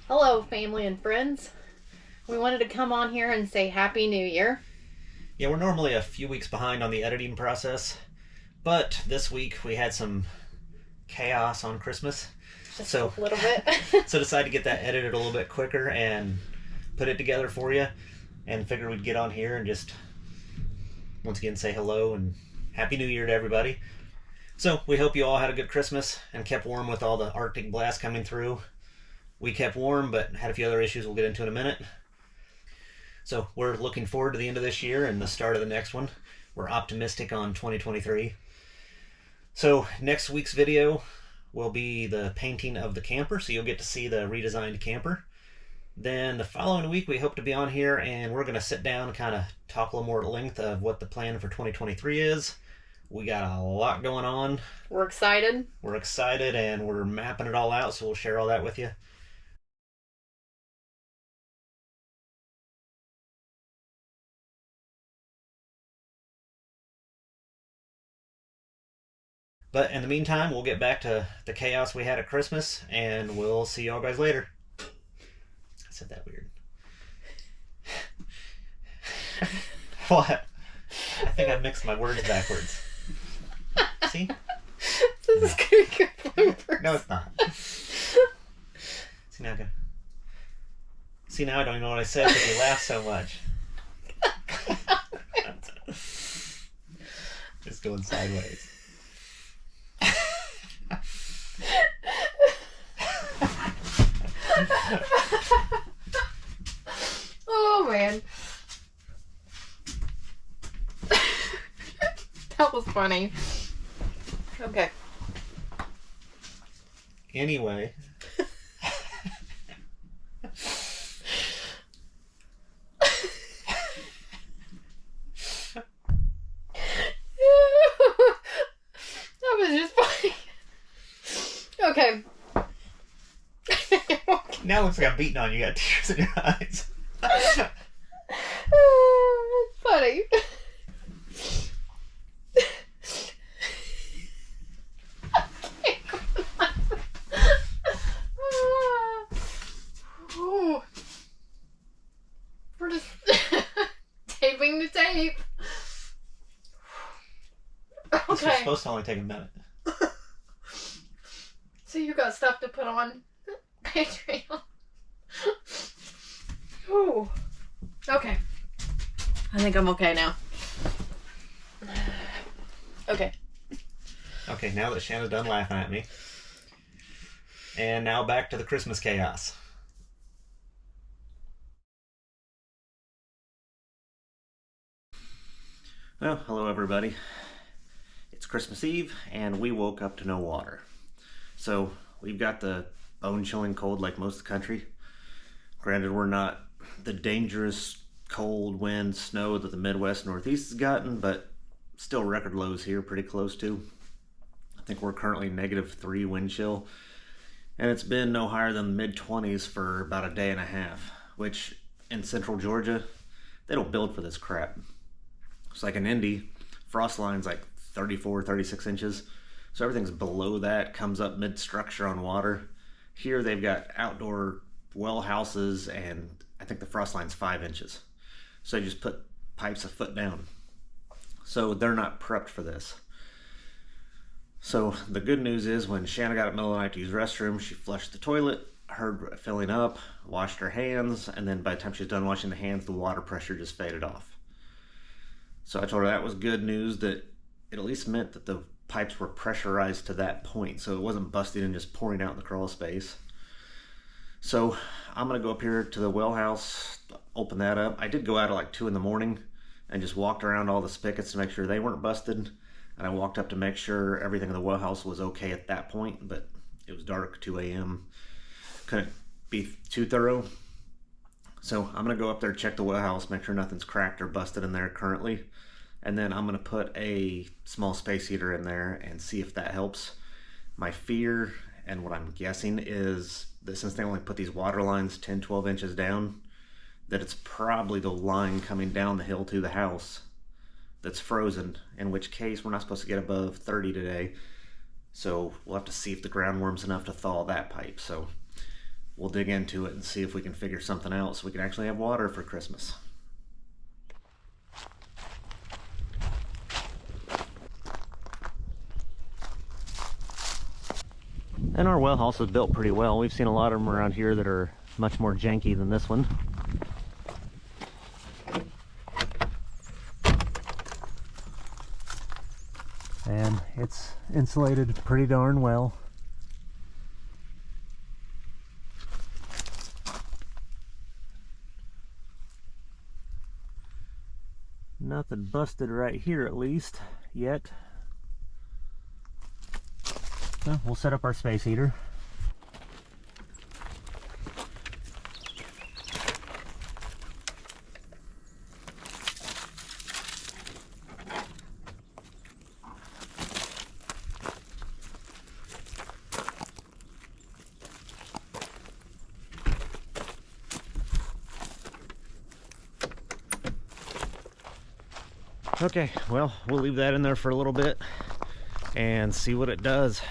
Hello, family and friends. We wanted to come on here and say Happy New Year. Yeah, we're normally a few weeks behind on the editing process, but this week we had some chaos on Christmas. Just So a little bit. so decided to get that edited a little bit quicker and put it together for you, and figured we'd get on here and just once again say hello and Happy New Year to everybody. So we hope you all had a good Christmas and kept warm with all the Arctic blast coming through. We kept warm, but had a few other issues we'll get into in a minute. So we're looking forward to the end of this year and the start of the next one. We're optimistic on 2023. So next week's video will be the painting of the camper, so you'll get to see the redesigned camper. Then the following week we hope to be on here and we're going to sit down and kind of talk a little more at length of what the plan for 2023 is. We got a lot going on. We're excited. We're excited and we're mapping it all out, so we'll share all that with you. But in the meantime, we'll get back to the chaos we had at Christmas, and we'll see y'all guys later. I said that weird. What? I think I mixed my words backwards. See? This is gonna be good bloopers. No, it's not. See now I don't even know what I said because you laughed so much. Just going sideways. Oh man. That was funny. Okay. Anyway. That was just funny. Okay. Now it looks like I'm beating on you. You got tears in your eyes. It's funny. Ooh. We're just taping the tape. This was Okay. supposed to only take a minute. So you got stuff to put on Patreon. Ooh. Okay. I think I'm okay now. Okay. Okay, now that Shanna's done laughing at me. And now back to the Christmas chaos. Well, hello everybody. It's Christmas Eve and we woke up to no water. So we've got the bone-chilling cold like most of the country. Granted, we're not the dangerous cold wind, snow that the Midwest Northeast has gotten, but still record lows here, pretty close to. I think we're currently -3 wind chill, and it's been no higher than the mid-20s for about a day and a half, which in central Georgia, they don't build for this crap. It's like in Indy, frost line's like 34, 36 inches, so everything's below that, comes up mid-structure on water. Here they've got outdoor well houses, and I think the frost line's 5 inches. So you just put pipes a foot down. So they're not prepped for this. So the good news is when Shanna got up in the middle of the night to use the restroom, she flushed the toilet, heard it filling up, washed her hands, and then by the time she was done washing the hands, the water pressure just faded off. So I told her that was good news, that it at least meant that the pipes were pressurized to that point, so it wasn't busting and just pouring out in the crawl space. So I'm gonna go up here to the well house, open that up. I did go out at like 2 in the morning and just walked around all the spigots to make sure they weren't busted. And I walked up to make sure everything in the well house was okay at that point, but it was dark, 2 a.m. Couldn't be too thorough. So I'm gonna go up there, check the well house, make sure nothing's cracked or busted in there currently. And then I'm gonna put a small space heater in there and see if that helps. My fear and what I'm guessing is that since they only put these water lines 10, 12 inches down, that it's probably the line coming down the hill to the house that's frozen, in which case we're not supposed to get above 30 today. So we'll have to see if the ground warms enough to thaw that pipe. So we'll dig into it and see if we can figure something out so we can actually have water for Christmas. And our well house is built pretty well. We've seen a lot of them around here that are much more janky than this one. And it's insulated pretty darn well. Nothing busted right here at least yet. So we'll set up our space heater. Okay, well, we'll leave that in there for a little bit and see what it does.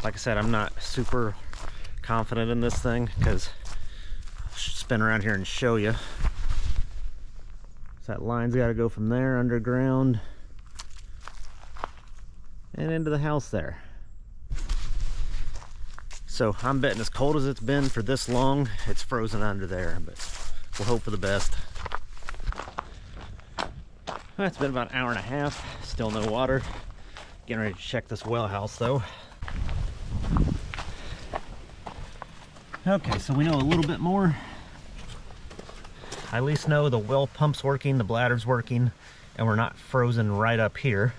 Like I said, I'm not super confident in this thing because I'll spin around here and show you. So that line's got to go from there underground and into the house there. So I'm betting as cold as it's been for this long, it's frozen under there, but we'll hope for the best. Well, it's been about an hour and a half, still no water. Getting ready to check this well house though. Okay, so we know a little bit more. I at least know the well pump's working, the bladder's working, and we're not frozen right up here.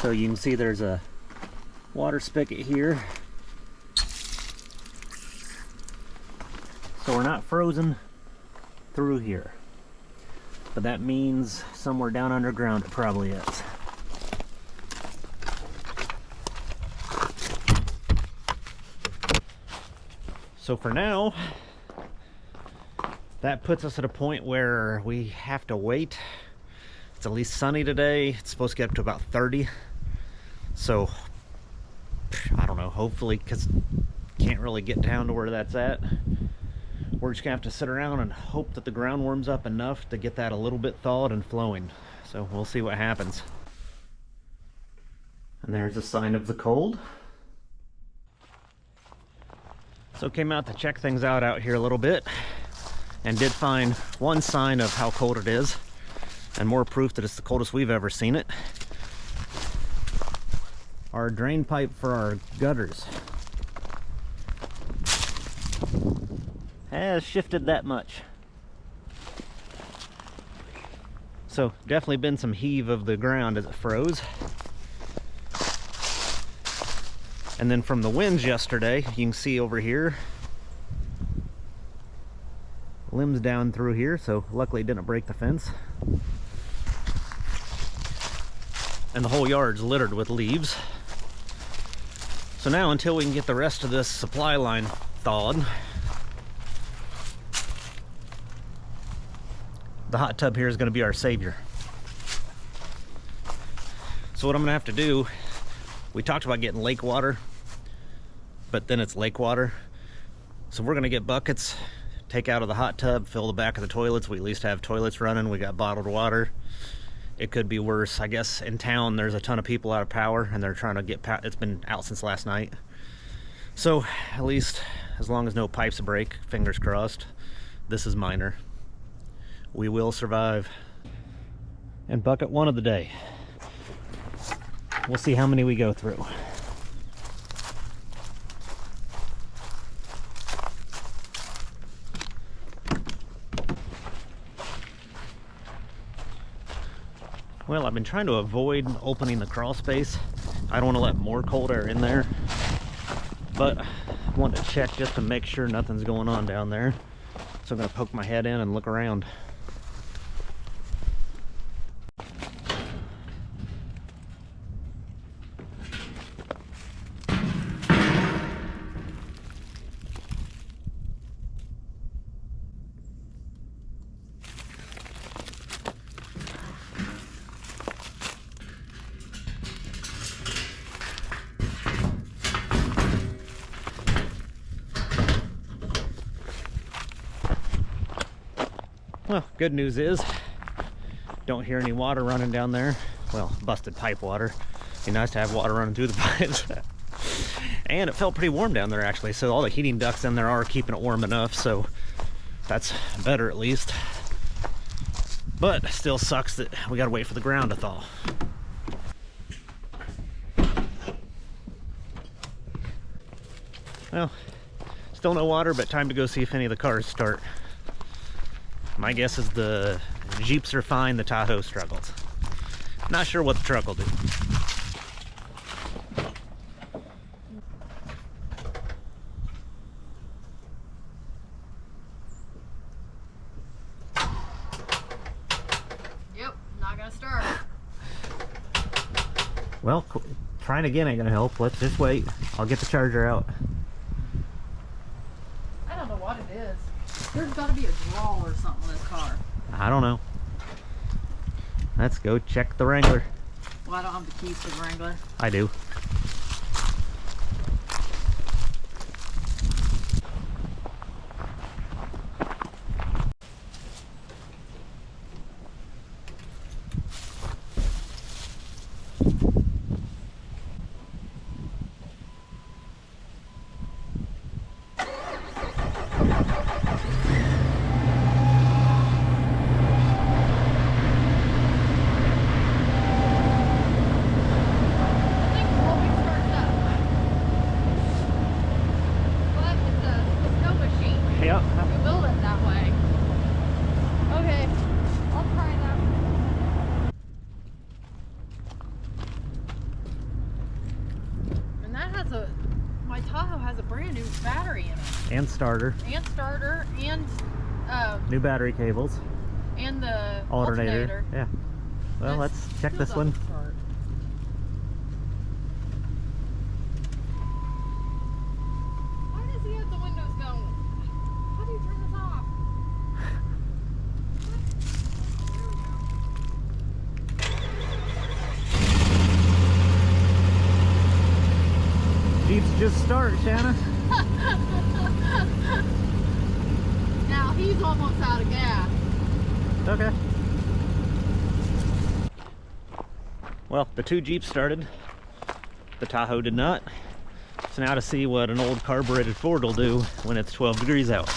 So you can see there's a water spigot here. So we're not frozen through here. But that means somewhere down underground it probably is. So for now, that puts us at a point where we have to wait. It's at least sunny today. It's supposed to get up to about 30. So, I don't know, hopefully, because can't really get down to where that's at. We're just gonna have to sit around and hope that the ground warms up enough to get that a little bit thawed and flowing. So we'll see what happens. And there's a sign of the cold. So came out to check things out here a little bit and did find one sign of how cold it is and more proof that it's the coldest we've ever seen it. Our drain pipe for our gutters has shifted that much. So definitely been some heave of the ground as it froze. And then from the winds yesterday, you can see over here, limbs down through here, so luckily it didn't break the fence. And the whole yard's littered with leaves. So now until we can get the rest of this supply line thawed, the hot tub here is going to be our savior. So what I'm going to have to do, we talked about getting lake water, but then it's lake water. So we're going to get buckets, take out of the hot tub, fill the back of the toilets. We at least have toilets running. We got bottled water. It could be worse. I guess in town there's a ton of people out of power and they're trying to get it's been out since last night. So at least as long as no pipes break, fingers crossed, this is minor. We will survive. And bucket one of the day. We'll see how many we go through. Well, I've been trying to avoid opening the crawl space. I don't want to let more cold air in there, but I want to check just to make sure nothing's going on down there. So I'm going to poke my head in and look around. Well, good news is, don't hear any water running down there. Well, busted pipe water. Be nice to have water running through the pipes. And it felt pretty warm down there actually, so all the heating ducts in there are keeping it warm enough, so that's better at least. But it still sucks that we gotta wait for the ground to thaw. Well, still no water, but time to go see if any of the cars start. My guess is the Jeeps are fine, the Tahoe struggles. Not sure what the truck will do. Yep, not gonna start. Well, trying again ain't gonna help. Let's just wait. I'll get the charger out. I don't know what it is. There's gotta be a draw or something in this car. I don't know. Let's go check the Wrangler. Well, I don't have the keys to the Wrangler. I do. Yep. You build it that way. Okay, I'll try that. And that has my Tahoe has a brand new battery in it. And starter. And starter, and New battery cables. and the Alternator. Yeah. Well, This let's check still this one. doesn't start. Why does he have the windows going? How do you turn this off? Jeeps just start, Shanna. Now he's almost out of gas. Okay. Well, the two Jeeps started. The Tahoe did not. So now to see what an old carbureted Ford will do when it's 12 degrees out.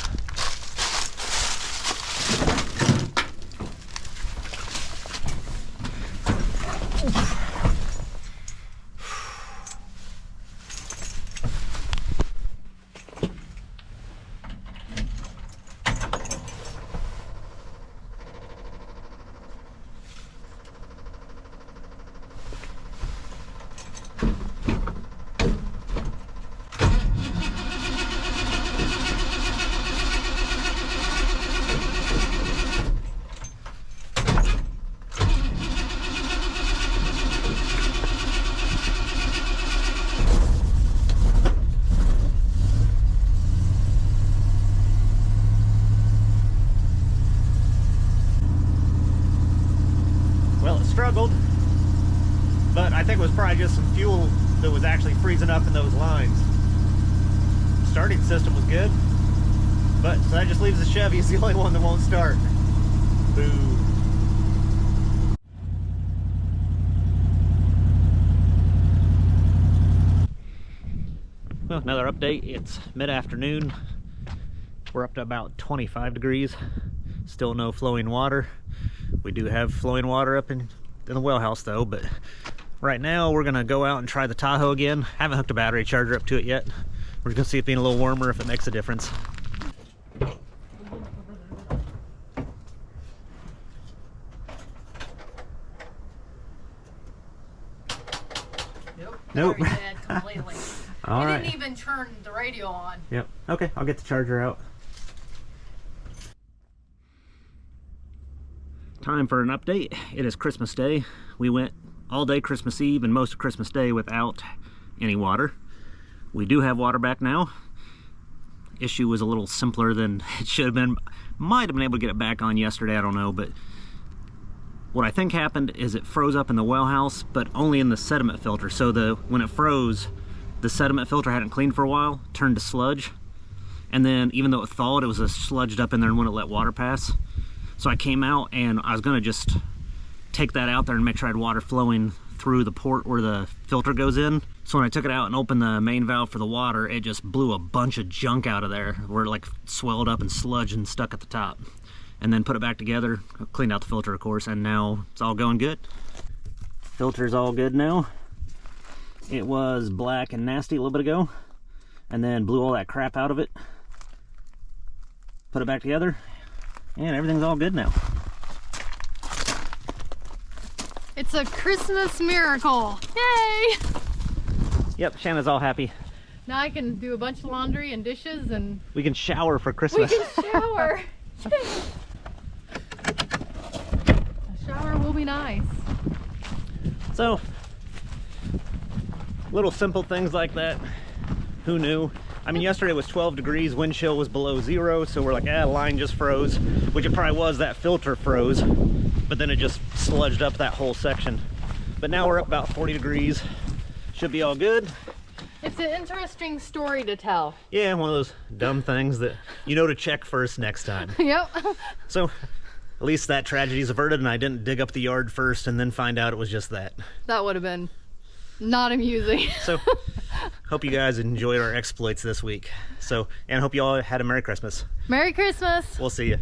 Struggled, but I think it was probably just some fuel that was actually freezing up in those lines. Starting system was good, but so that just leaves the Chevy as the only one that won't start. Boo. Well, another update. It's mid-afternoon. We're up to about 25 degrees. Still no flowing water. We do have flowing water up in the well house though, but right now we're gonna go out and try the Tahoe again. Haven't hooked a battery charger up to it yet. We're gonna see it being a little warmer if it makes a difference. Nope. Battery dead completely. All right. Didn't even turn the radio on. Yep. Okay, I'll get the charger out. Time for an update. It is Christmas Day. We went all day Christmas Eve and most of Christmas Day without any water. We do have water back now. Issue was a little simpler than it should have been. Might have been able to get it back on yesterday, I don't know, but what I think happened is it froze up in the well house, but only in the sediment filter. So when it froze, the sediment filter hadn't cleaned for a while, turned to sludge, and then even though it thawed, it was sludged up in there and wouldn't let water pass. So I came out and I was gonna just take that out there and make sure I had water flowing through the port where the filter goes in. So when I took it out and opened the main valve for the water, it just blew a bunch of junk out of there where it like swelled up and sludged and stuck at the top. And then put it back together, cleaned out the filter of course, and now it's all going good. Filter's all good now. It was black and nasty a little bit ago, and then blew all that crap out of it. Put it back together, and everything's all good now. It's a Christmas miracle. Yay! Yep, Shanna's all happy. Now I can do a bunch of laundry and dishes and We can shower for we Christmas. can shower. A shower will be nice. So, little simple things like that. Who knew? I mean, yesterday was 12 degrees, wind chill was below 0, so we're like, line just froze, which it probably was, that filter froze, but then it just sludged up that whole section. But now we're up about 40 degrees. Should be all good. It's an interesting story to tell. Yeah, one of those dumb things that you know to check first next time. Yep. So, at least that tragedy's averted and I didn't dig up the yard first and then find out it was just that. That would have been not amusing. So, hope you guys enjoyed our exploits this week. So, and hope you all had a Merry Christmas. Merry Christmas. We'll see you.